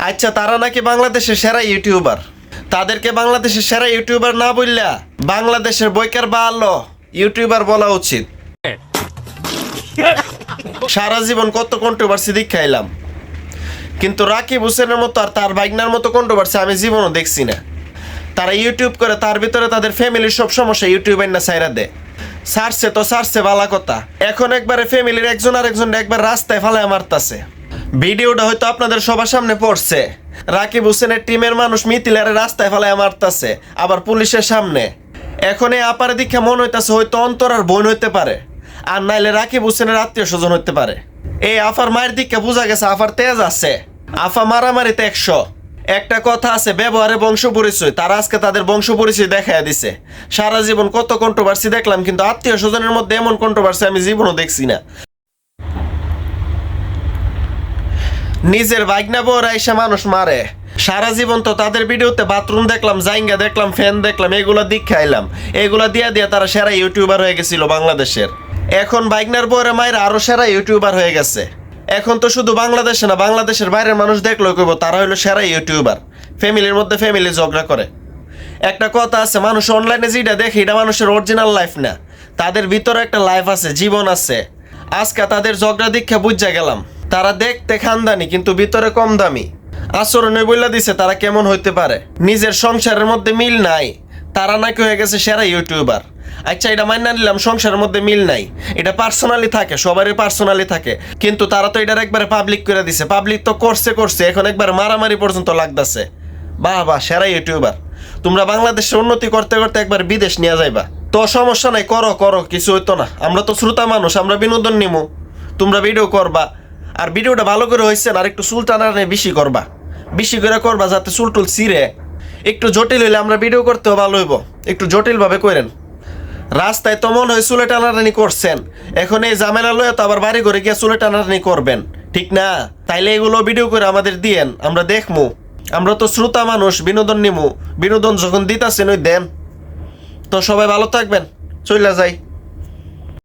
আচ্ছা, তারা নাকি বাংলাদেশের সেরা ইউটিউবার। তাদেরকে বাংলাদেশের সেরা ইউটিউবার না বললা বাংলাদেশের বইকার ভালো ইউটিউবার বলা উচিত। সারা জীবন কত কন্ট্রোভার্সি দেখাইলাম, কিন্তু রাকিব হোসেনের মতো আর তার ভাইগনার মতো কন্ট্রোভার্সি আমি জীবনও দেখছি না। তারা ইউটিউব করে, তার ভিতরে তাদের ফ্যামিলির সব সমস্যা ইউটিউবের না সাইরা দেয়। সারছে তো সারছে বালা কথা, এখন একবারে ফ্যামিলির একজন আর একজন একবার রাস্তায় ফালায় মারতাছে। ভিডিওটা হয়তো আপনাদের সবার সামনে পড়ছে, রাকিব হোসেনের টিমের মানুষ মিথিলারে রাস্তায় ফালায় মারতাছে, আবার পুলিশের সামনে। এখন এই আপারে দীক্ষা মনে হইতাছে হয়তো অন্তর আর বোন হইতে পারে, আর নাইলে রাকিব হোসেনের আত্মীয় স্বজন হইতে পারে। এই আফার মায়ের দিকে বোঝা গেছে আফার তেজ আছে, আফা মারামারিতে 100। একটা কথা আছে, ব্যবহারে বংশ পরিচয়। তারা আজকে তাদের বংশ পরিচয় দেখাইয়া দিছে। সারা জীবন কত কন্ট্রোভার্সি দেখলাম, কিন্তু আত্মীয় স্বজনের মধ্যে এমন কন্ট্রোভার্সি আমি জীবনও দেখছি না। নিজের ভাগনা বউরা এসে মানুষ মারে। সারা জীবন তো তাদের ভিডিওতে বাথরুম দেখলাম, জাইঙ্গা দেখলাম, ফ্যান দেখলাম, এগুলা দেখাইলাম। এগুলা দিয়া দিয়া তারা সেরা ইউটিউবার হয়ে গেছিল বাংলাদেশের। এখন ভাগনার বউরা মায়ের আরো সেরা ইউটিউবার হয়ে গেছে। এখন তো শুধু বাংলাদেশে না, বাংলাদেশের বাইরের মানুষ দেখলেও কইব তারা হলো সেরা ইউটিউবার। ফ্যামিলির মধ্যে ফ্যামিলি ঝগড়া করে। একটা কথা আছে, মানুষ অনলাইনে যেটা দেখে এটা মানুষের অরিজিনাল লাইফ না। তাদের ভিতরে একটা লাইফ আছে, জীবন আছে। আজকে তাদের ঝগড়া দীক্ষা বুঝা গেলাম, তারা দেখতে খানদানি কিন্তু ভিতরে কম দামি। আচরণে বইলা দিছে তারা কেমন হইতে পারে। নিজের সংসারের মধ্যে মিল নাই, তারা নাকি হয়ে গেছে সেরা ইউটিউবার। আচ্ছা, এটা মাইনা নিলাম সংসারের মধ্যে মিল নাই, এটা পার্সোনালি থাকে, সবারই পার্সোনালি থাকে, কিন্তু তারা তো এটার একবারে পাবলিক করে দিছে। পাবলিক তো করছে, এখন একবার মারামারি পর্যন্ত লাগতেছে। বাহ বাহ, সেরা ইউটিউবার। তোমরা বাংলাদেশের উন্নতি করতে করতে একবার বিদেশ নিয়ে যাইবা। তো সমস্যা নাই, করো করো, কিছু হইতো না। আমরা তো শ্রোতা মানুষ, আমরা বিনোদন নিমু, তোমরা ভিডিও করবা। আর ভিডিওটা ভালো করে হয়েছে না, আর একটু চুল টানানে বেশি করবা, বেশি করে করবা, যাতে চুল টুল ছিঁড়ে। একটু জটিল হইলে আমরা ভিডিও করতেও ভালো হইব, একটু জটিলভাবে করেন। রাস্তায় তো মনে হয় চুলে টানাটানি করছেন, এখন এই ঝামেলা লয়ে তো আবার বাড়ি করে গিয়ে চুলে টানাটানি করবেন, ঠিক না? তাইলে এগুলো ভিডিও করে আমাদের দিয়েন, আমরা দেখমু। আমরা তো শ্রোতা মানুষ, বিনোদন নিমু, বিনোদন যখন দিতাছেন ওই দেন। তো সবাই ভালো থাকবেন, চইলা যাই।